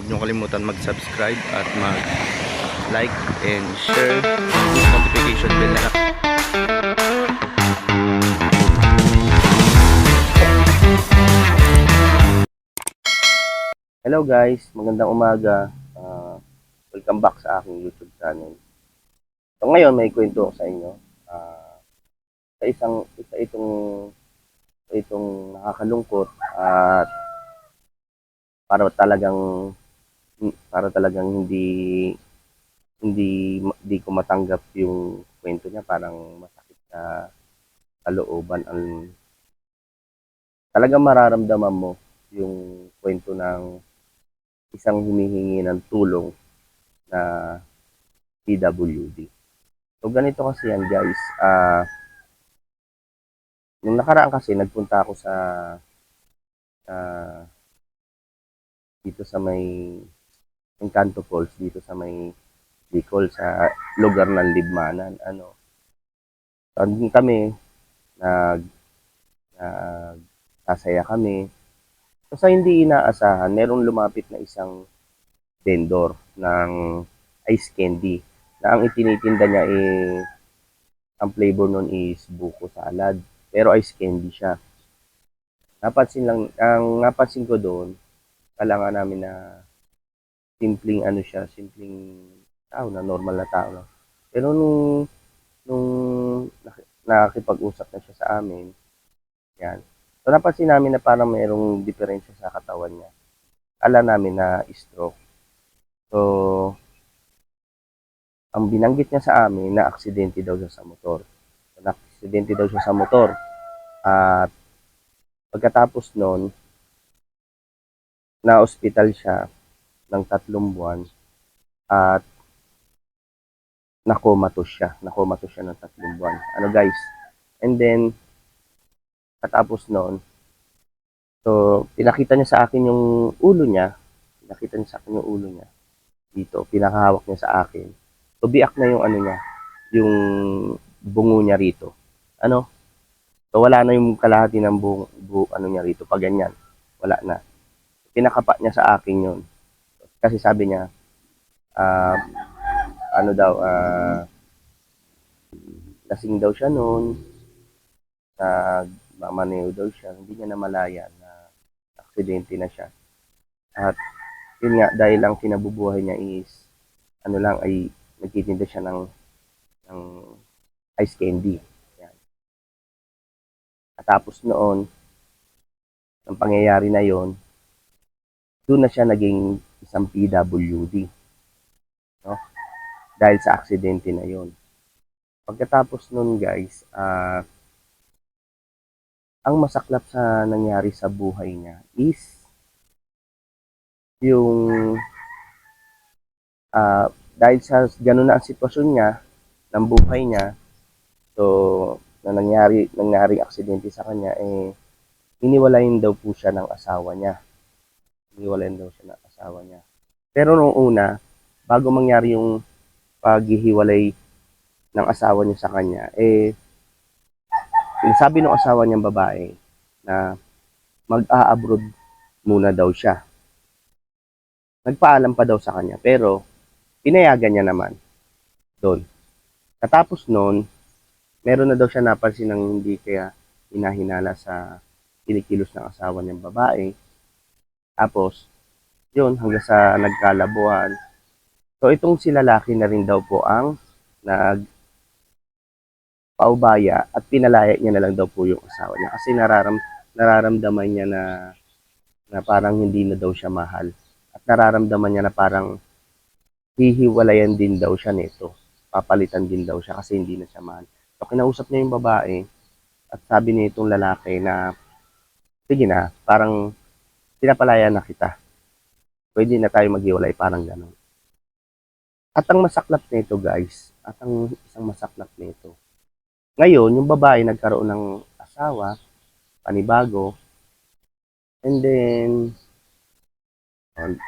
niyo kalimutan mag-subscribe at mag-like and share. Notification bell na lang. Hello guys, magandang umaga. Welcome back sa aking YouTube channel. So ngayon may kwento ko sa inyo. Itong nakakalungkot at para talagang hindi ko matanggap yung kwento niya, parang masakit sa kalooban. Talagang mararamdaman mo yung kwento ng isang humihingi ng tulong na PWD. So ganito kasi yan guys. Nung nakaraan kasi nagpunta ako dito sa may Encanto Falls, dito sa may Bicol, sa lugar ng Libmanan. Doon kami sasaya kami. So sa hindi inaasahan, merong lumapit na isang vendor ng ice candy na ang itinitinda niya ang flavor nun is buko salad, pero ice candy siya. Napansin ko doon, kailangan namin na simpleng tao na, normal na tao lang. Pero nung nakikipag-usap na siya sa amin, yan. So napansin namin na parang mayroong diferensya sa katawan niya. Alam namin na stroke. So, ang binanggit niya sa amin na aksidente daw siya sa motor. Na-aksidente daw siya sa motor. At pagkatapos noon, na-hospital siya ng 3 buwan at nakomatos siya. Nakomatos siya ng 3 buwan. Guys? And then, katapos noon, so, pinakita niya sa akin yung ulo niya. Dito, pinakahawak niya sa akin. So, biak na yung niya, yung bungo niya rito. So, wala na yung kalahati ng niya rito, pag ganyan. Wala na. Pinakapa niya sa akin yun. Kasi sabi niya, lasing daw siya noon, nagmamaneo daw siya, hindi niya namalayan na aksidente na siya. At yun nga, dahil ang kinabubuhay niya is ay nagtitinda siya ng ice candy. Yan. Tapos noon, ang pangyayari na yon, doon na siya naging isang PWD. No? Dahil sa aksidente na yon. Pagkatapos noon guys, ang masaklap sa nangyari sa buhay niya is yung dahil sa ganun na ang sitwasyon niya ng buhay niya, so na nangyari aksidente sa kanya, iniwalayin daw po siya ng asawa niya. Pero nung una, bago mangyari yung paghihiwalay ng asawa niya sa kanya, sabi ng asawa niyang babae na mag-a-abroad muna daw siya. Nagpaalam pa daw sa kanya, pero pinayagan niya naman doon. Katapos noon, meron na daw siya napansin ng hindi kaya hinahinala sa kinikilos ng asawa niyang babae. Tapos, yun, hanggang sa nagkalabuan. So, itong si lalaki na rin daw po ang nagpaubaya at pinalaya niya na lang daw po yung asawa niya. Kasi nararamdaman niya na parang hindi na daw siya mahal. At nararamdaman niya na parang hihiwalayan din daw siya nito. Papalitan din daw siya kasi hindi na siya mahal. So, kinausap niya yung babae at sabi niya itong lalaki na, sige na, parang pinapalaya na kita. Pwede na tayo maghiwalay, parang gano'n. At ang masaklap nito guys, ngayon, yung babae nagkaroon ng asawa, panibago, and then,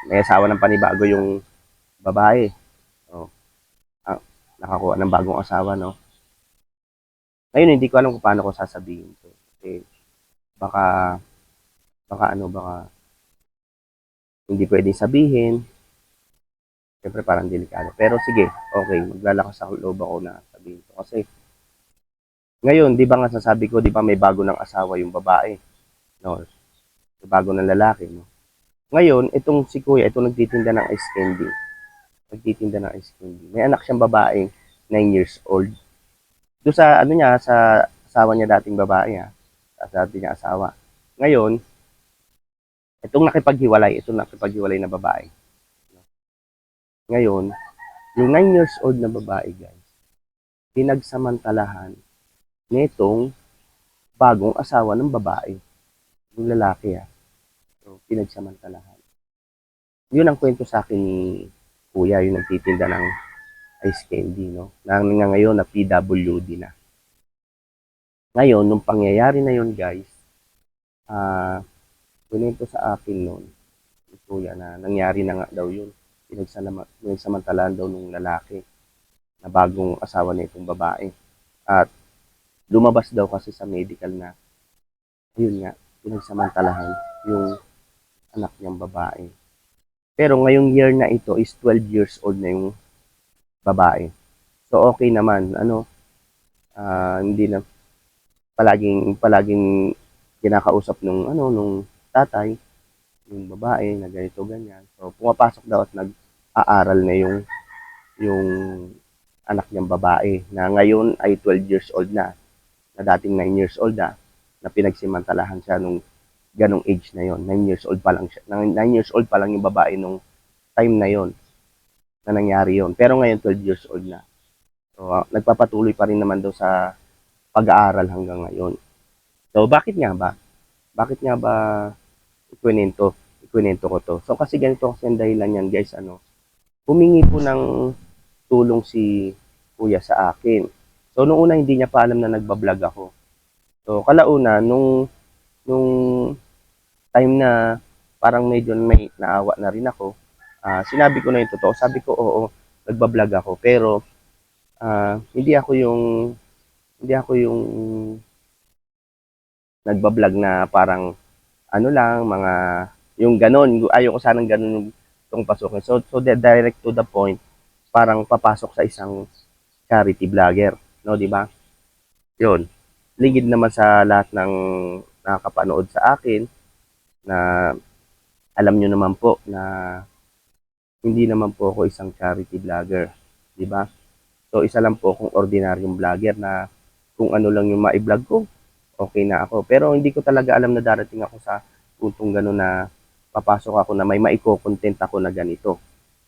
may asawa ng panibago yung babae. Nakakuha ng bagong asawa, no? Ngayon, hindi ko alam kung paano ko sasabihin to. Kasi, baka hindi pwedeng sabihin. Siyempre parang delikado. Pero sige, okay, maglalakas ako loob ako na sabihin to. Kasi ngayon, di ba nga sasabi ko, di ba may bago ng asawa yung babae, no? May bago ng lalaki, no? Ngayon, itong si kuya, itong nagtitinda ng ice candy, nagtitinda ng ice candy. May anak siyang babae, 9 years old. Doon sa, ano niya, sa asawa niya dating babae, ha? Sa dati niya asawa. Ngayon, itong nakipaghiwalay na babae. Ngayon, yung 9 years old na babae, guys, pinagsamantalahan nitong bagong asawa ng babae, yung lalaki, ha? So, pinagsamantalahan. Yun ang kwento sa akin ni kuya, yung nagtitinda ng ice candy, no? Na ngayon na PWD na. Ngayon, nung pangyayari na yun, guys, kwento sa akin noon, ni kuya, na nangyari na nga daw yun. Pinagsamantalahan daw nung lalaki na bagong asawa na itong babae. At lumabas daw kasi sa medical na, yun nga, pinagsamantalahan yung anak niyang babae. Pero ngayong year na ito is 12 years old na yung babae. So okay naman, ano, hindi na palaging kinakausap nung tatay, yung babae na ganito ganyan. So pumapasok daw at nag-aaral na yung anak niyang babae na ngayon ay 12 years old na dating 9 years old na pinagsimantalahan siya nung ganong age na yon. 9 years old pa lang siya. 9 years old pa lang yung babae nung time na yon na nangyari yon. Pero ngayon 12 years old na. So nagpapatuloy pa rin naman daw sa pag-aaral hanggang ngayon. So bakit nga ba? Bakit nga ba ikwento? Ikwento ko to. So kasi ganito kasi ang dahilan yan, guys, humingi po ng tulong si kuya sa akin. So nung una hindi niya pa alam na nagba-vlog ako. So kalauna nung time na parang medyo may naawa na rin ako, sinabi ko na yung totoo. Sabi ko, oo, nagba-vlog ako. Pero hindi ako yung nagba-vlog na parang ano lang, mga yung ganon. Ayoko sanang ganon yung pasukin. So direct to the point, parang papasok sa isang charity vlogger, no, di ba? Yun. Ligid naman sa lahat ng nakakapanood sa akin na alam nyo naman po na hindi naman po ako isang charity vlogger, di ba? So isa lang po akong ordinaryong vlogger na kung ano lang yung ma-vlog ko, okay na ako. Pero hindi ko talaga alam na darating ako sa puntong gano'n na papasok ako na may maiko-content ako na ganito.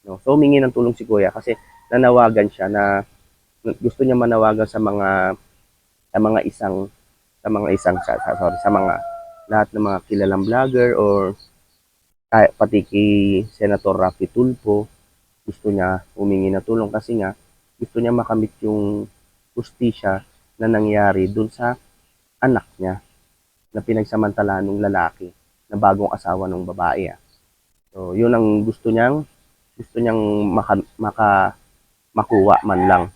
No? So humingi ng tulong si Kuya kasi nanawagan siya na gusto niya manawagan sa mga lahat ng mga kilalang vlogger or pati kay Senator Raffy Tulfo. Gusto niya humingi ng tulong kasi nga gusto niya makamit yung hustisya na nangyari dun sa anak niya na pinagsamantalahan ng lalaki na bagong asawa ng babae. So, yun ang gusto niyang makuha man lang.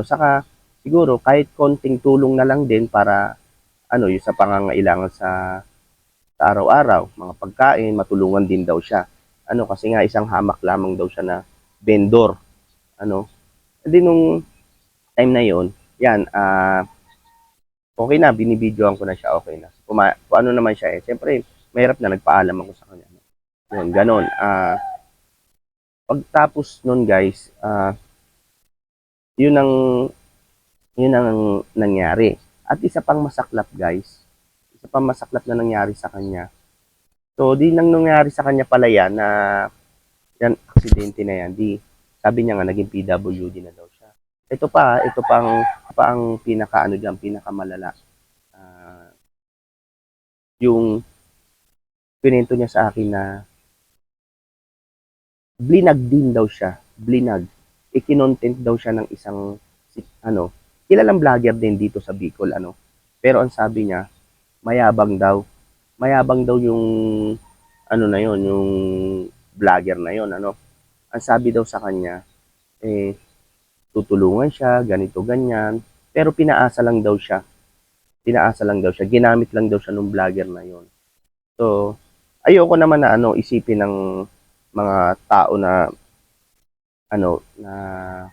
Saka siguro kahit konting tulong na lang din para yung sa pangangailangan sa araw-araw, mga pagkain, matulungan din daw siya. Kasi nga isang hamak lamang daw siya na vendor. Hindi nung time na yon, yan, okay na, binibidyoan ko na siya, okay na. Kung ano naman siya siyempre, mahirap na nagpaalam ako sa kanya. Yun, ganon. Pagtapos nun, guys, yun ang nangyari. At isa pang masaklap, guys, isa pang masaklap na nangyari sa kanya. So, di nang nangyari sa kanya pala yan na yan, aksidente na yan, sabi niya nga, naging PWD na daw siya. Ito pa ang pinakamalala. Yung pinento niya sa akin na blinag din daw siya, blinag. Ikinontent daw siya ng isang kilalang vlogger din dito sa Bicol, Pero ang sabi niya, mayabang daw. Mayabang daw yung na yon, yung vlogger na yon, Ang sabi daw sa kanya, tutulungan siya, ganito ganyan, pero pinaasa lang daw siya. Ginamit lang daw siya ng vlogger na yon. So, ayoko naman na isipin ng mga tao na na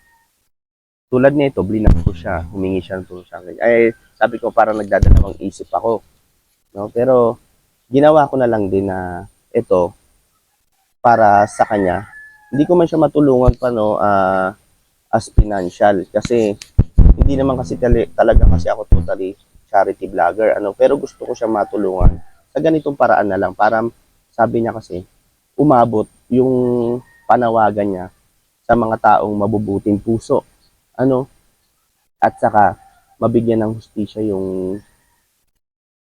tulad nito, blinak ko siya, humingi siya ng tulong sa akin. Ay, sabi ko parang nagdadalawang isip ako, no? Pero ginawa ko na lang din na ito para sa kanya. Hindi ko man siya matulungan pa no as financial kasi hindi naman kasi talaga kasi ako totally charity vlogger pero gusto ko siya matulungan sa ganitong paraan na lang para sabi niya kasi umabot yung panawagan niya sa mga taong mabubuting puso at saka mabigyan ng hustisya yung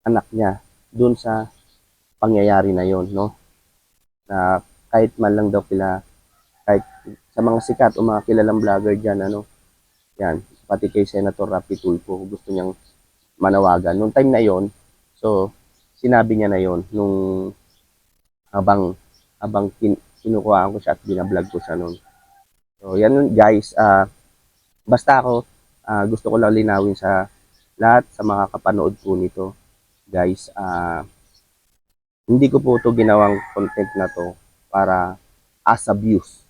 anak niya dun sa pangyayari na yon, no, na kahit man lang daw kahit sa mga sikat o mga kilalang vlogger diyan yan, pati kay Senator Rapi Tulfo gusto niyang manawagan nung time na yon. So sinabi niya na yon nung habang kinukuhaan ko siya at binablog ko siya noon. So yan guys, basta ako gusto ko lang linawin sa lahat sa mga kapanood po nito guys, hindi ko po ito ginawang content na to para as a views,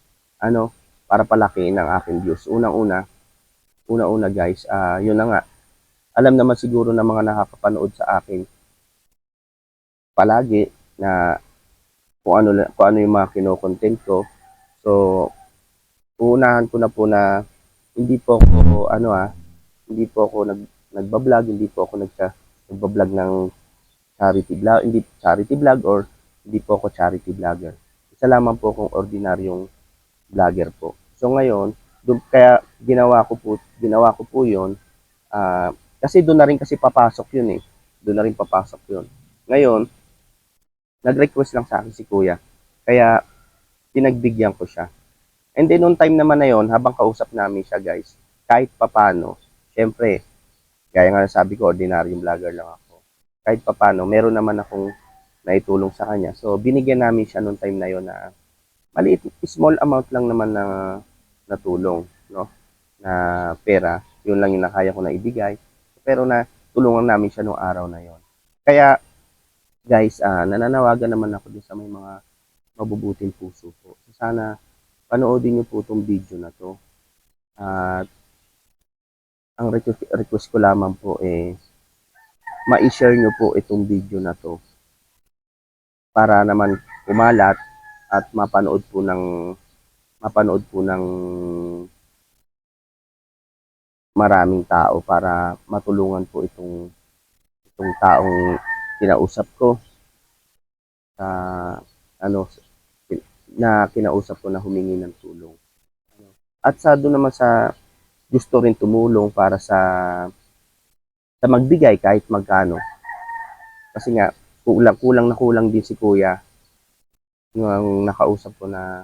para palakihin ang aking views. Una guys, yun na nga, alam naman siguro ng mga nakakapanood sa akin palagi na kung ano yung mga kino-content ko. So, uunahan ko na po na hindi po ako hindi po ako nagba-vlog, hindi po ako nagba-vlog ng charity vlog, hindi charity vlog or hindi po ako charity vlogger. Isa lamang po akong ordinaryong vlogger po. So ngayon, kaya ginawa ko po 'yon kasi doon na rin kasi papasok 'yun eh. Doon na rin papasok 'yun. Ngayon, nag-request lang sa akin si Kuya. Kaya pinagbigyan ko siya. And then noong time naman na 'yon, habang kausap namin siya, guys, kahit papano, syempre, gaya nga sabi ko, ordinaryong vlogger lang ako. Kahit papano, meron naman akong naitulong sa kanya. So binigyan namin siya noong time na 'yon na maliit, small amount lang naman na tulong, no? Na pera, yun lang yung nakaya ko na ibigay. Pero na tulungan namin siya noong araw na yon. Kaya guys, nananawagan naman ako din sa may mga mabubuting puso po. So, sana panoodin niyo po itong video na to. At ang request ko lamang po ma-share niyo po itong video na to para naman kumalat at mapanood po ng maraming tao para matulungan po itong taong kinausap ko sa na kinausap ko na humingi ng tulong. At sa doon naman sa gusto rin tumulong para sa magbigay kahit magkano. Kasi nga kulang din si Kuya yung nakausap ko na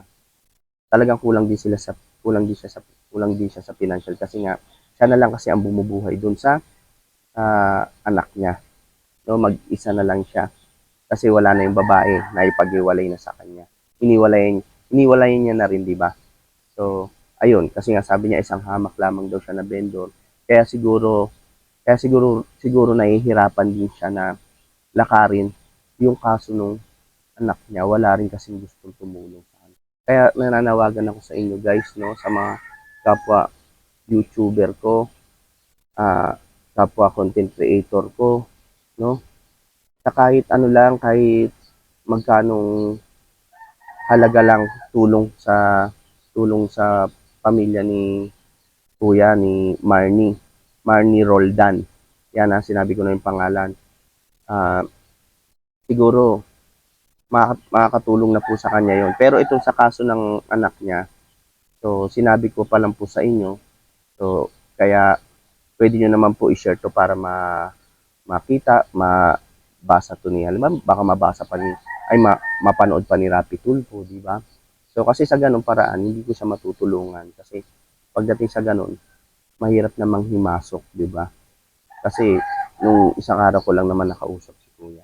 talagang kulang din siya sa financial kasi nga siya na lang kasi ang bumubuhay doon sa anak niya. No, mag-isa na lang siya kasi wala na yung babae na ipag-iwalay na sa kanya. Iniwalay niya na rin, di ba? So, ayun, kasi nga sabi niya isang hamak lamang daw siya na vendor. Kaya siguro nahihirapan din siya na lakarin yung kaso nung anak niya. Wala rin kasi gustong tumulong sa kanya. Kaya nananawagan ako sa inyo guys, no, sa mga kapwa YouTuber ko, kapwa content creator ko, no? Sa kahit ano lang, kahit magkanong halaga lang tulong sa pamilya ni Kuya ni Marnie Roldan. Yan sinabi ko na yung pangalan. Siguro makakatulong na po sa kanya yon. Pero itong sa kaso ng anak niya, so sinabi ko pa lang po sa inyo. So kaya pwede nyo naman po i-share to para makita, mabasa to ni halimbawa, baka mabasa pa ni mapanood pa ni Rapi Tulfo, di ba? So kasi sa ganung paraan hindi ko siya matutulungan kasi pagdating sa ganun mahirap namang himasok, di ba? Kasi nung isang araw ko lang naman nakausap si Kuya.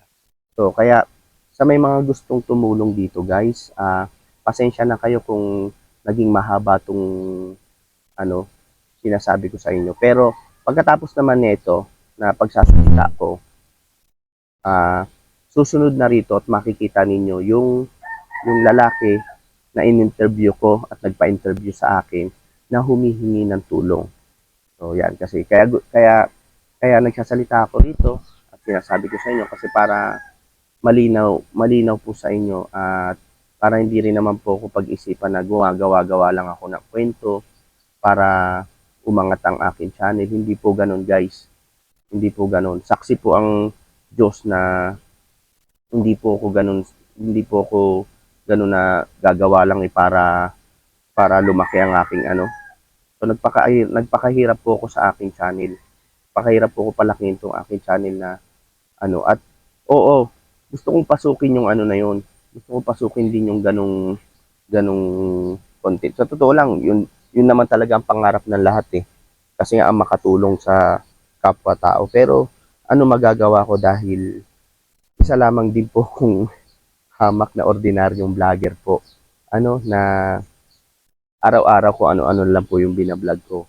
So kaya sa may mga gustong tumulong dito guys, pasensya na kayo kung naging mahaba tong sinasabi ko sa inyo. Pero pagkatapos naman nito na pagsasalita ko, susunod na rito at makikita ninyo yung lalaki na in-interview ko at nagpa-interview sa akin na humihingi ng tulong. So yan kasi kaya nagsasalita ako rito at sinasabi ko sa inyo kasi para malinaw po sa inyo at para hindi rin naman po ako pag-isipan na gumagawa-gawa lang ako ng kwento para umangat ang akin channel. Hindi po ganoon, guys. Hindi po ganoon. Saksi po ang Diyos na hindi po ako ganoon, hindi po ako ganoon na gagawa lang para lumaki ang aking ano. So nagpakahirap po ako sa aking channel. Pakahirap po ako palakihin tong aking channel na ano at oo, gusto kong pasukin yung ano na yun. Gusto kong pasukin din yung ganong content. Sa totoo lang, yun naman talaga ang pangarap ng lahat eh. Kasi nga ang makatulong sa kapwa-tao. Pero ano magagawa ko dahil isa lamang din po kung hamak na ordinaryong vlogger po. Ano na araw-araw ko ano-ano lang po yung binablog ko,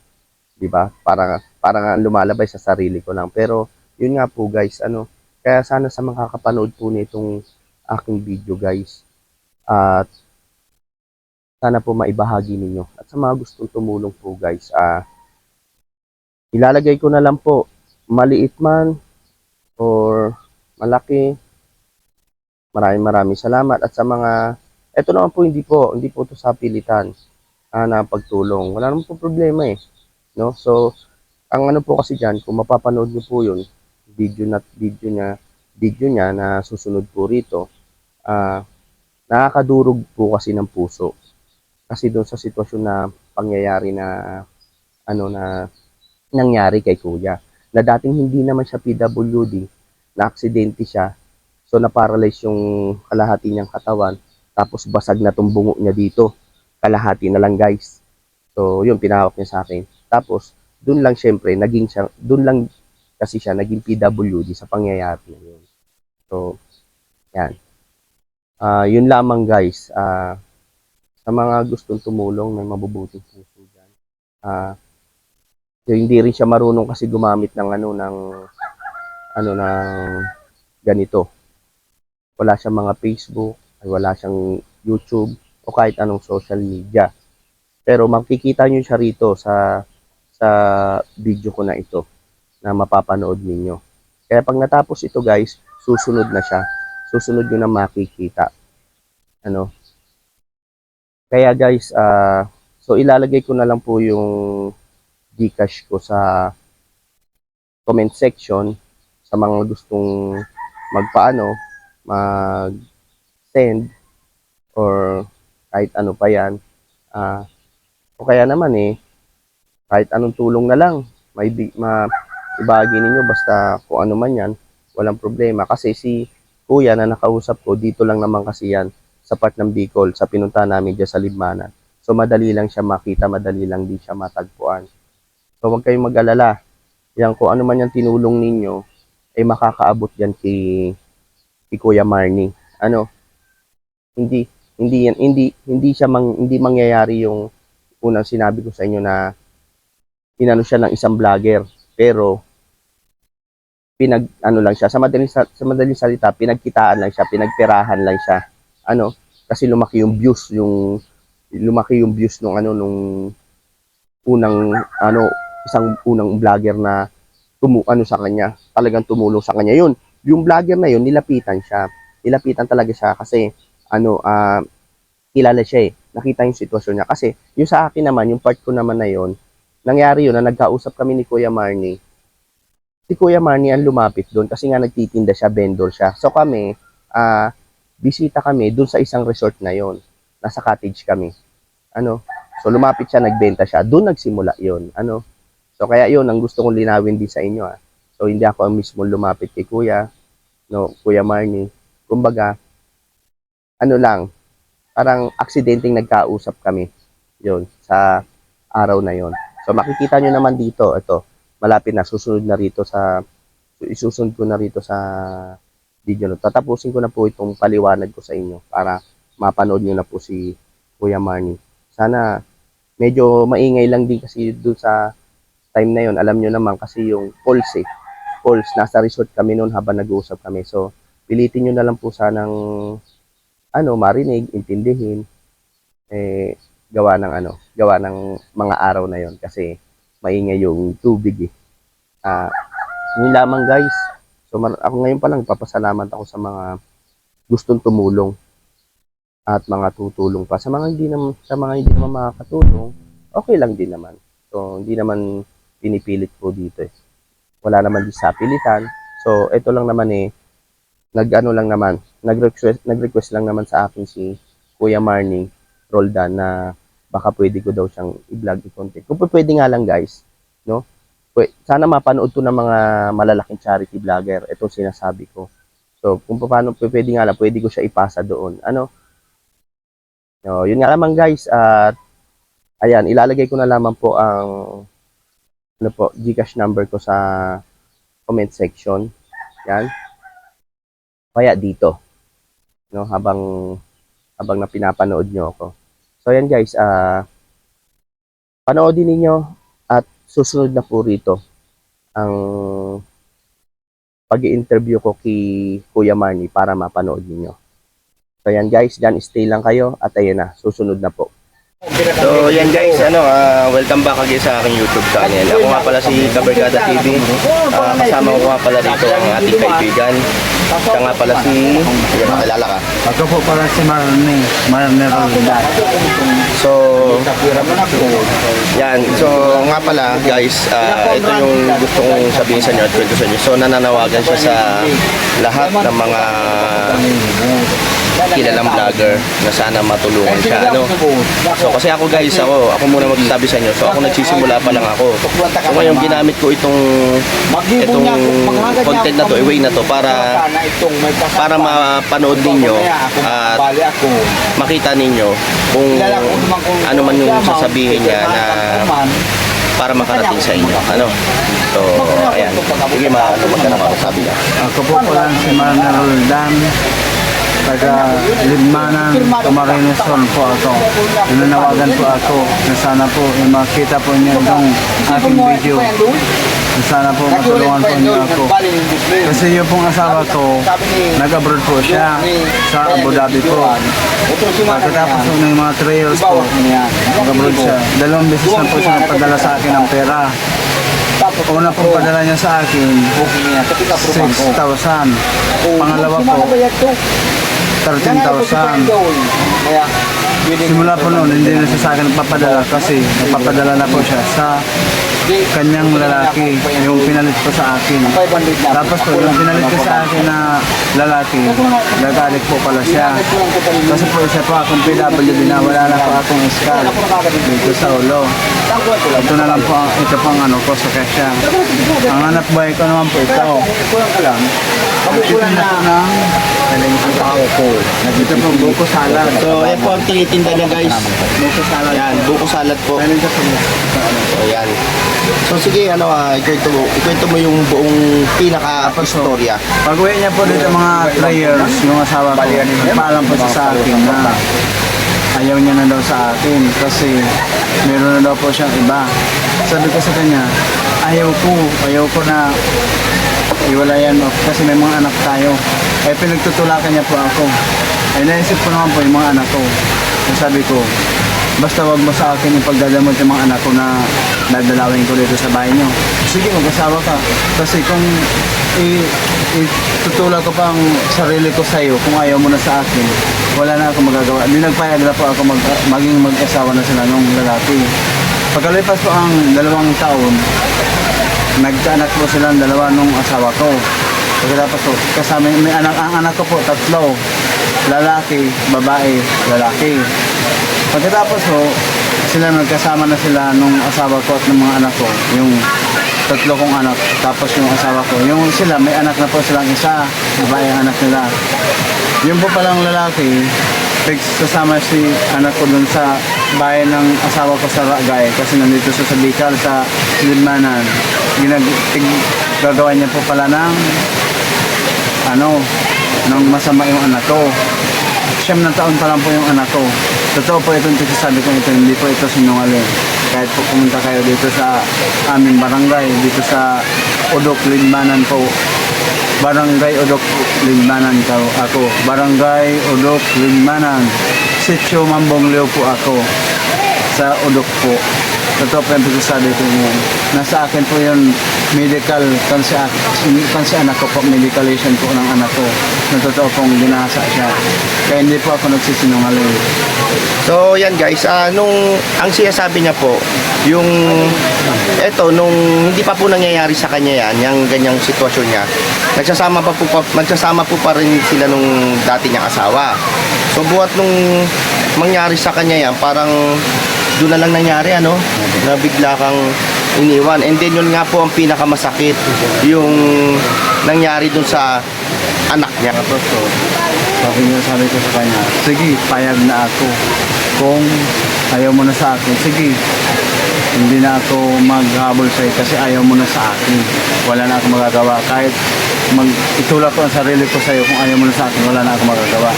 'di ba? Para nga lumalabay sa sarili ko lang. Pero yun nga po guys, ano, kaya sana sa makakapanood po nitong aking video guys, at sana po maibahagi ninyo. At sa mga gustong tumulong po guys, ilalagay ko na lang po, maliit man or malaki. Maraming salamat at sa mga eto naman po hindi po to sa pilitan na pagtulong. Wala naman po problema eh, no? So, ang ano po kasi diyan, kung mapapanood niyo po 'yun, video niya na susunod po rito, nakakadurog po kasi ng puso. Kasi doon sa sitwasyon na pangyayari na ano na nangyari kay Kuya, na dating hindi naman siya PWD, na aksidente siya. So na-paralyze yung kalahati niyang katawan, tapos basag na tong bungo niya dito. Kalahati na lang guys. So yun pinahawak niya sa akin. Tapos doon lang syempre doon lang kasi siya naging PWD sa pangyayari na yun. So yan. Yun lamang guys. Sa mga gustong tumulong, may mabubuting puso diyan. Hindi rin siya marunong kasi gumamit ng ng ganito. Wala siyang mga Facebook, ay wala siyang YouTube o kahit anong social media. Pero makikita niyo siya rito sa video ko na ito na mapapanood ninyo. Kaya pag natapos ito guys, susunod na siya. Susunod niyo na makikita. Ano? Kaya guys, so ilalagay ko na lang po yung Gcash ko sa comment section sa mga gustong magpaano, mag-send or kahit ano pa yan. O kaya naman kahit anong tulong na lang, ibahagi ninyo basta kung ano man yan, walang problema. Kasi si Kuya na nakausap ko, dito lang naman kasi yan sa part ng Bicol, sa pinunta namin dyan sa Libmanan. So madali lang siya makita, madali lang din siya matagpuan. So huwag kayong mag-alala. Yan, kung ano man yung tinulong ninyo, ay makakaabot yan kay Kuya Marnie. Ano, hindi mangyayari yung unang sinabi ko sa inyo na inano siya ng isang vlogger, pero lang siya sa madaling salita, pinagkitaan lang siya, pinagpirahan lang siya. Ano, kasi lumaki yung views nung unang isang unang vlogger na sa kanya, talagang tumulong sa kanya. Yun, yung vlogger na yun, nilapitan siya. Nilapitan talaga siya kasi kilala siya eh. Nakita yung sitwasyon niya. Kasi yung sa akin naman, yung part ko naman na yun, nangyari yun na nagkausap kami ni Kuya Marnie. Si Kuya Marnie ang lumapit doon kasi nga nagtitinda siya, vendor siya. So kami, bisita kami doon sa isang resort na yon. Nasa cottage kami. So lumapit siya, nagbenta siya. Doon nagsimula yon. So kaya yun, ang gusto kong linawin din sa inyo. So hindi ako ang mismo lumapit kay Kuya, Kuya Marnie. Kumbaga, lang, parang aksidenteng nagkausap kami yon sa araw na yon. So makikita nyo naman dito, ito, malapit na, isusunod ko na rito sa video na. Tatapusin ko na po itong paliwanag ko sa inyo para mapanood nyo na po si Kuya Marnie. Sana medyo maingay lang din kasi doon sa time na yon, alam nyo naman kasi yung Pulse, nasa resort kami noon habang nag-uusap kami. So, pilitin nyo na lang po sanang marinig, intindihin. eh, gawa ng mga araw na yon kasi maingay yung tubig eh. Yun lamang guys. So ako ngayon pa lang papasalamat ako sa mga gustong tumulong at mga tutulong pa. Sa mga hindi naman makakatulong, okay lang din naman. So hindi naman pinipilit po dito eh. Wala naman din sa pilitan. So ito lang naman eh, nag-request lang naman sa akin si Kuya Marnie Roldan na baka pwede ko daw siyang i-vlog i-content. Kung pwede nga lang guys, no? Sana mapanood to ng mga malalaking charity vlogger. Ito sinasabi ko. So kung paano pwede nga lang, pwede ko siya ipasa doon. Ano? No, yun nga lamang guys. At ayan, ilalagay ko na lamang po ang GCash number ko sa comment section. Yan. Kaya dito, no, habang na pinapanood nyo ako. So ayan guys, panoodin niyo at susunod na po rito ang pag-i-interview ko kay Kuya Marnie para mapanood niyo. So ayan guys, dyan stay lang kayo at ayan na, susunod na po. So yan guys, welcome back again sa aking YouTube channel. Ako nga pala si Kabarkada TV. Kasama ko nga pala dito ang ating kaibigan. Siya nga pala si... Yan, makilala ka. Ako po pala si Marnie Roldan. So, yan. So, nga pala guys, ito yung gusto kong sabihin sa inyo at kwento sa inyo. So, nananawagan siya sa lahat ng mga kilalang vlogger na sana matulungan siya. So, kasi ako guys, ako muna magsasabi sa inyo. So, ako nagsisimula pa lang ako. So, ngayon ginamit ko itong content na to, way na to para mapanood ninyo at makita ninyo kung ano man yung sasabihin niya na para makarating sa inyo. So, ayan. Sige, magkano makasabi niya. Ako po pala si Marnie Roldan. Taga Lidmanan, Camarines Sur po ako. Nananawagan po ako na sana po makita po niyo itong aking video. Na sana po matulungan po niyo ako. Kasi yung pong asawa ko, nag-abroad po siya sa Abu Dhabi po. Pagkatapos po ng mga 3 years po, nag-abroad siya. 2 beses na po siya nagpadala sa akin ng pera. Una pong padala niya sa akin, 6,000. Pangalawa po, 13,000. Simula po noon, hindi na siya sa akin papadala kasi nagpapadala na po siya sa kanyang lalaki, yung pinalit ko sa akin. Tapos po, yung pinalit ko sa akin na lalaki, nagalit po pala siya. Kasi po siya po akong PWD na wala na po akong iskal dito sa ulo. Ito na lang po, ito pang ko sa kesya. Ang anak buhay ko naman po ito. Ito na po ng ito po, buko salad. So, yan po ang tinitinda niya guys. Buko salad. Yan, buko salad po. So, yan. So, sige, ikwento mo yung buong pinaka-istorya. Pag-uwi niya po dito mga 3 years, yung asawa ko, nagpaalam po siya sa akin na ayaw niya na daw sa akin kasi meron na daw po siyang iba. Sabi ko sa kanya, ayaw ko na iwalayan mo kasi may mga anak tayo. Ay pinagtutulakan niya po ako. Ay naisip ko naman po yung mga anak ko. So, sabi ko, basta wag mo sa akin yung pagdadamot ng mga anak ko na dadalawin ko dito sa bahay niyo. Sige, mag-asawa ka. Kasi kung itutulak ko pa ang sarili ko sa iyo, kung ayaw mo na sa akin, wala na ako magagawa. Hindi nagpayag na po ako maging mag-asawa na sila nung lalaki. Pagkalipas po ang 2 taon, nagkaanak po silang 2 nung asawa ko. Pagkatapos po, kasama ang anak ko po 3, lalaki, babae, lalaki. Pagkatapos po, sila nagkasama na sila nung asawa ko at ng mga anak ko, yung 3 kong anak, tapos yung asawa ko, yung sila, may anak na po silang isa, babae ang anak nila. Yung po palang lalaki, kasama si anak ko dun sa bahay ng asawa ko sa Ragay kasi nandito siya sa Bicol sa Lidmanan. Gagawa niya po pala ng nang masama yung anak ko. 9 na taon pa lang po yung anak ko. Totoo po itong sabi ko ito, hindi po ito sinungaling. Kahit po pumunta kayo dito sa aming barangay, dito sa Udok, Lidmanan po. Barangay Udok Lingmanan ako. Barangay Udok Lingmanan. Sitio Mambongleo po ako. Sa Udok po. Totoo po yung pagkasabi ko yun. Nasa akin po yung medical, kansi anak ko po, medicalization po ng anak ko. Na totoo pong binasa siya. Kaya hindi po ako nagsisinungaling. So yan guys, ang sinasabi niya po, yung nung hindi pa po nangyayari sa kanya yan, yung ganyang sitwasyon niya, nagsasama po pa rin sila nung dati niyang asawa. So buhat nung mangyari sa kanya yan, parang doon na lang nangyari na bigla kang iniwan. And then yun nga po ang pinakamasakit, yung nangyari dun sa anak niya. Tapos po, sabi ko sa kanya, sige, payag na ako. Kung ayaw mo na sa akin, sige, hindi na ako maghabol sa'yo kasi ayaw mo na sa akin. Wala na ako magagawa. Kahit itulak ko ang sarili ko sa'yo, kung ayaw mo na sa akin, wala na ako magagawa.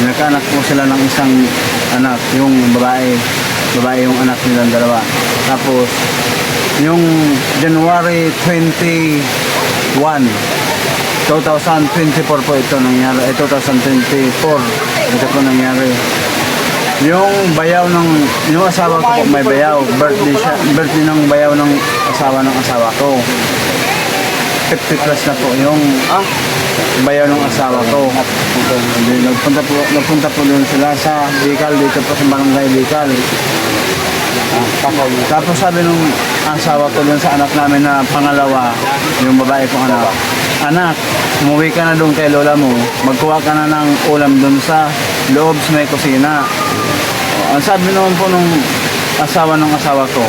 Nagkaanak po sila ng isang anak, yung babae yung anak nilang dalawa. Tapos, yung January 21, 2024 po ito nangyari. 2024, ito po nangyari. Yung asawa ko po may bayaw. Birthday ng bayaw ng asawa ko. 50 plus na po yung bayaw ng asawa ko. Nagpunta po doon sila sa Bicol, dito po sa Barangay Bicol. Tapos sabi nung asawa ko doon sa anak namin na pangalawa, yung babae kong anak, umuwi ka na doon kay lola mo, magkuha ka na ng ulam doon sa loob sa may kusina. Ang sabi naman po nung asawa ng asawa ko,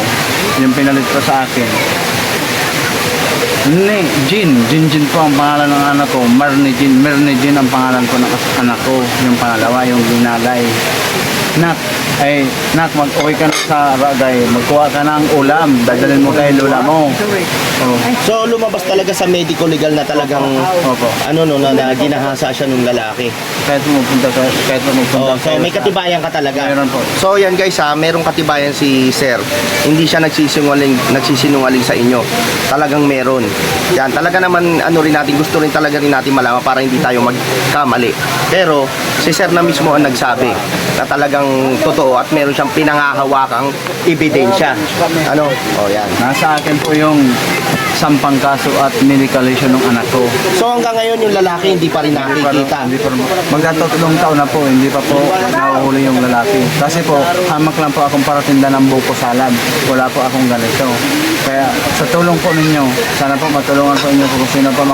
yung pinalit ko sa akin, Jin po ang pangalan ng anak ko, Merne Jin ang pangalan ko ng anak ko, yung pangalawa, yung ginagay. Nak, mag-uwi ka na sa Ragay, magkuha ka ng ulam, dadalhin mo kay lola mo. Oh. So lumabas talaga sa medical legal na talagang Opo. na ginahasa siya nung lalaki. Kahit pumunta. So may katibayan ka talaga. Meron po. So yan guys merong katibayan si Sir. Hindi siya nagsisinungaling sa inyo. Talagang meron. Yan, talaga naman gusto rin talaga natin malaman para hindi tayo magkamali. Pero si Sir na mismo ang nagsabi na talagang totoo at meron siyang pinangahawakang ebidensya. Yan. Nasa akin po yung sampang kaso at medicalization ng anak ko. So hanggang ngayon yung lalaki hindi pa rin nakikita. Magkatatlong taon na po, hindi pa po nahuhuli yung lalaki. Kasi po, hamak lang po akong paratinda ng buko salad. Wala po akong ganito. Kaya sa tulong po ninyo, sana po matulungan po inyo kung sino pa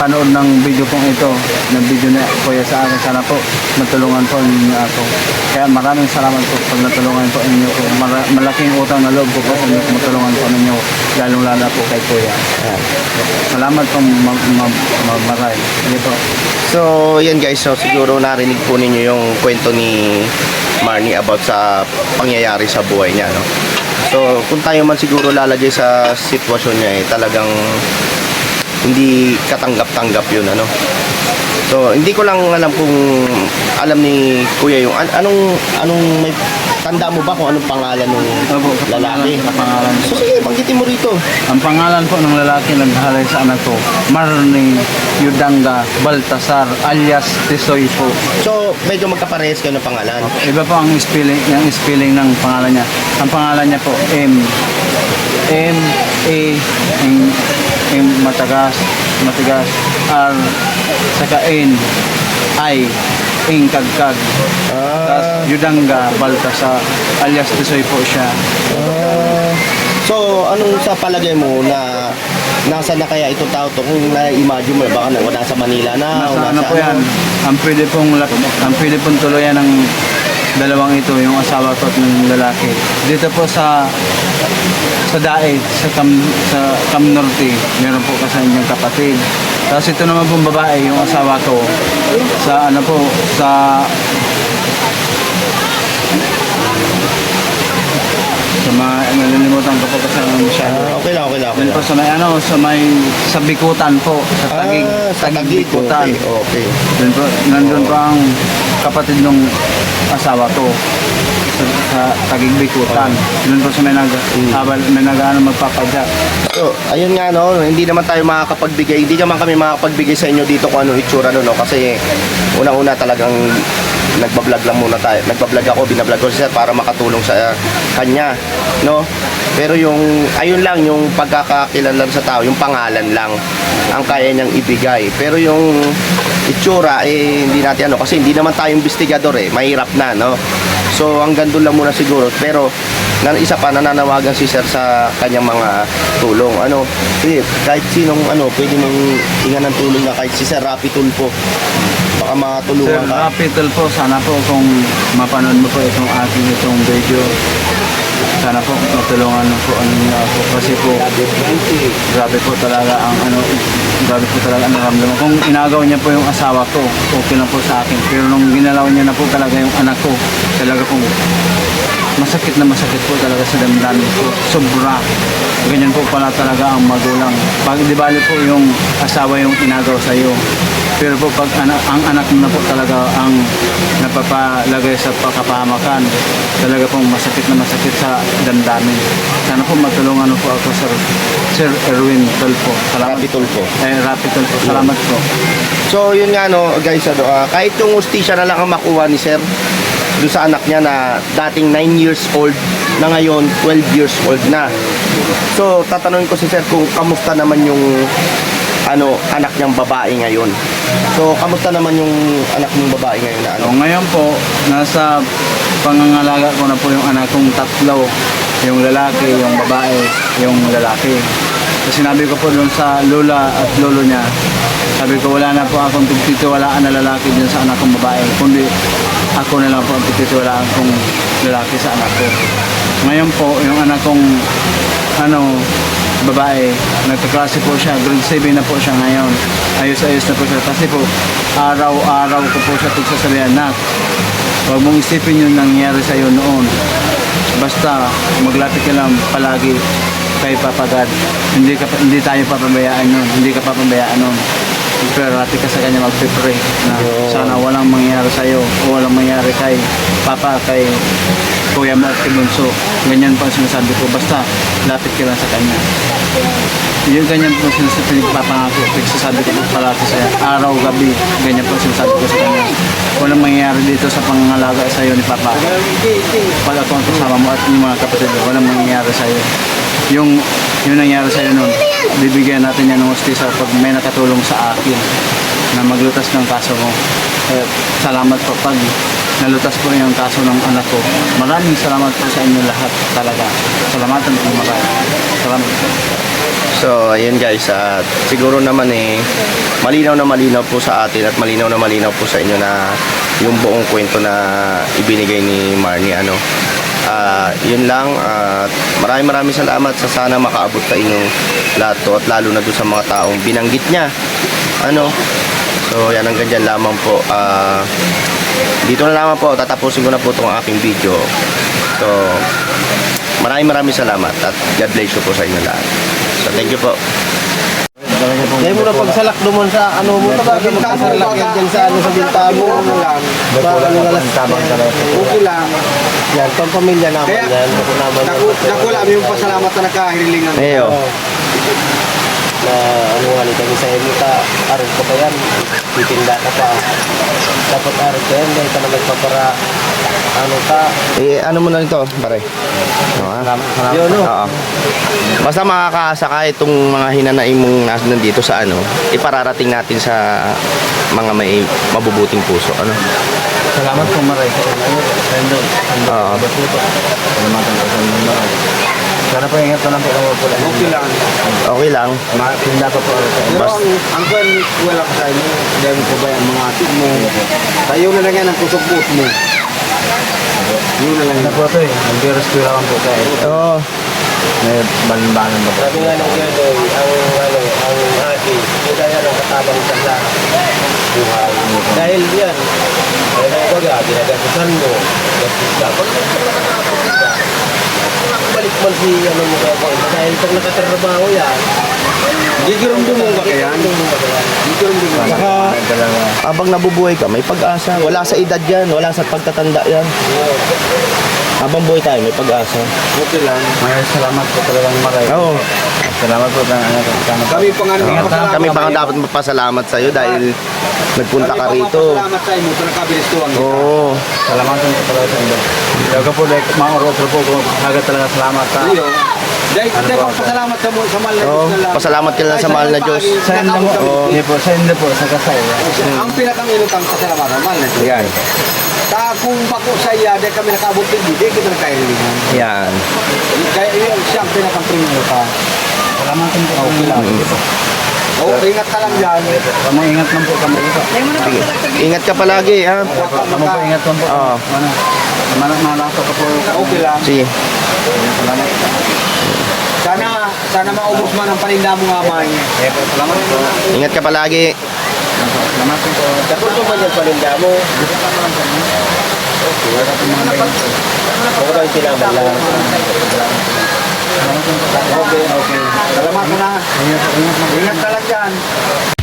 panood ng video pong ito, ng video na kuya sa akin. Sana po matulungan po ninyo ako. Kaya maraming salamat po pag natulungan po ninyo ko. Malaking utang na loob po sa inyo kung matulungan po ninyo, lalong lala po kay kuya. Salamat po maray. Sige po. So, yan guys, so siguro narinig po ninyo yung kwento ni Marnie about sa pangyayari sa buhay niya, So, kung tayo man siguro lalagay sa sitwasyon niya talagang hindi katanggap-tanggap yun, So, hindi ko lang alam kung alam ni Kuya yung anong may tanda mo ba kung anong pangalan ng lalaki? Pangalan. So, sige, banggitin mo rito. Ang pangalan po ng lalaki naghalay sa anak ko, Marnie Yudanga Baltasar alias Tisoy po. So, medyo magkaparehas kayo ng pangalan. Iba po ang spelling ng pangalan niya. Ang pangalan niya po M matigas, R saka kagkag. Tapos Yudanga Baltasar alias Tisoy po siya. So, anong sa palagay mo na nasa na kaya itong tao to? Kung na-imagine mo, baka nasa Manila na o Nasa po yan. Ang pwede pong tuluyan ng dalawang ito, yung asawa ko at ng lalaki. Dito po sa Dae, sa Cam Norte, meron po kasi yung kapatid. Tapos ito naman pong babae, yung asawa ko, sa nalilimutan ko po kasi masyado. Okay lang. Yun po sa Bikutan po, sa Taguig Bikutan. Okay. Nandun po ang kapatid ng asawa ko. sa Taguig-Bikutan. Doon po sa may magpapadya. So, ayun nga no, hindi naman tayo makakapagbigay, hindi naman kami makakapagbigay sa inyo dito kung ano itsura no, kasi una-una talagang nagbablog lang muna tayo. Nagbablog ako, binablog ko siya para makatulong sa kanya, no? Pero yung, ayun lang, yung pagkakakilanlan sa tao, yung pangalan lang ang kaya niyang ibigay. Pero yung itsura, hindi natin ano, kasi hindi naman tayo investigador mahirap na, no? So, hanggang doon lang muna siguro. Pero, isa pa, nananawagan si Sir sa kanyang mga tulong. Ano, kahit sinong, pwede mong hingan ng tulong na kahit si Sir Rapi Tulfo. Baka Sir matulungan ka. Rapital po, sana po kung mapanood mo po itong video, sana po matulungan mo po niyo ako kasi po grabe po talaga ang naramdaman. Kung inagaw niya po yung asawa ko, okay lang po sa akin. Pero nung ginalaw niya na po talaga yung anak ko, talaga po masakit po talaga sa damdamin ko. Sobra. Ganyan po pala talaga ang magulang. Pag di bali po yung asawa yung inagaw sa iyo. Pero po pag ang anak mo na po talaga ang napapalagay sa pagkapahamakan, talaga pong masakit sa damdamin. Sana po matulungan mo po ako, Sir Erwin Tulfo. Salamat. Rapi Tulfo. Rapi Tulfo. Salamat po. So, yun nga, no, guys, kahit yung hustisya na lang ang makuha ni Sir doon sa anak niya na dating 9 years old na ngayon 12 years old na. So, tatanungin ko si Sir kung kamusta naman yung anak niyang babae ngayon. So, kamusta naman yung anak niyang babae ngayon na So, ngayon po, nasa pangangalaga ko na po yung anak kong tatlo. Yung lalaki, yung babae, yung lalaki. So, sinabi ko po doon sa lola at lolo niya, sabi ko wala na po akong pagtitiwalaan na lalaki dun sa anak kong babae, kundi ako na lang po ang pagtitiwalaan kong lalaki sa anak ko. Ngayon po, yung anak kong babae, nagkaklase po siya, grade 7 na po siya ngayon. Ayos-ayos na po siya. Kasi po, araw-araw ko po siya pagsasabihan, nak, huwag mong isipin yung nangyari sa'yo noon. Basta, maglapit ka lang palagi kay Papa God. Hindi tayo papabayaan nun. Hindi ka papabayaan nun. Pero rati ka sa kanya magpipray na sana walang mangyari sa'yo o walang mangyari kay Papa, kay Kuya mo at kay Bunso. Ganyan po ang sinasabi ko. Basta, lapit ka lang sa kanya. Yung ganyan po sinasabi papangako. Pagsasabi ko po palagi sa'yo. Araw, gabi. Ganyan po sinasabi ko sa kanya. Walang mangyayari dito sa pangangalaga sa'yo ni Papa. Pag ako ang kasama mo at yung mga kapatid mo, walang mangyayari sa'yo. Yung nangyari sa'yo nun, bibigyan natin yan ng hostisa pag may nakatulong sa akin na maglutas ng kaso mo. Salamat po pag nalutas po yung kaso ng anak ko. Maraming salamat po sa inyo lahat talaga. Salamatan po marami. Salamat po. So, ayun guys, siguro naman malinaw na malinaw po sa atin at malinaw na malinaw po sa inyo na yung buong kwento na ibinigay ni Marnie, yun lang, maraming salamat sa sana makaabot sa inyong lahat to at lalo na doon sa mga taong binanggit niya. So, yan hanggang dyan lamang po. Dito na lamang po, tatapusin ko na po itong aking video. So, maraming salamat at God bless you po sa inyo lahat. So, thank you po. Kaya mo na pagsalak doon sa mo ba magkasalak yan dyan sa sa bintamo lang. Okay lang. Yan, pang pamilya naman yan. Naku lang yung pasalamat na nakahilingan. Eyo. Na nga nito sa iyo ka, aron ka ba yan? Titinda ka pa. Dapat aron ka yan, dahil ka na nagpapara Ano mo na nito, pare? Yun, no? Oo. Basta makakaasa ka itong mga hinanaing mong nandito sa ipararating natin sa mga may mabubuting puso. Salamat po Maray. Oo. Sana po ingat na lang po ako po. Okay lang. Okay lang. Tinda pa po ako. Pero ang kwan, wala ka sa inyo. Dahil ko ba yung mga atin mo. Tayo na lang yan ang kusog-ut mo. Yun na lang. Ano po ito ang virus ko lang po tayo. Oo. May balimbanan ba po? Sabi nga ng kaya doon, ang hati, hindi kaya ng katabang sa buhay. Dahil yan, ay nagbaga, ginagasusan mo, dapat bumalik man si ano mo ka dahil pag nakatrabaho yan, Gigirong-dumong ba kaya? Gigirong-dumong. Saka, habang nabubuhay ka, may pag-asa. Wala sa edad yan, wala sa pagtatanda yan. Habang buhay tayo, may pag-asa. Okay lang. May salamat po talagang maray. Oo. Salamat po ng kami pa nga Kami pa nga dapat magpasalamat sa iyo dahil nagpunta ka rito. Salamat sa inyo, pinakabilis ko ang Oo. Salamat po talaga sa inyo. Daga po, like, maurot po kung agad talaga salamat sa... Dahil pasalamat sa mahal na Oo. Diyos na lang. Pasalamat ka lang sa mahal na Diyos. Sa inyo mo. Oo. Hindi po, sa inyo po, sa kasay. Ang pinakang inutang pasalamatan, mahal na Diyos. Yan. Kung bako sa iya, dahil kami nakabot din, di kita nagkailigan. Yan. Kaya yun, siya ang pinakang primero ka. Salamat po. Okay lang. Oo, ingat ka lang dyan. Kamu ingat lang po kami dito. Sige. Ingat ka palagi, ha? Kamu po ingat lang po. Oo. Malasa ka po. Okay lang. Sige. Salamat. Sana maubos man ang paninda mo nga, May. Salamat po. Ingat ka palagi. Salamat po. dapat mo man yung paninda mo. Okay, sinaman lang. Okay. Salamat ka na. Ingat ka lang dyan.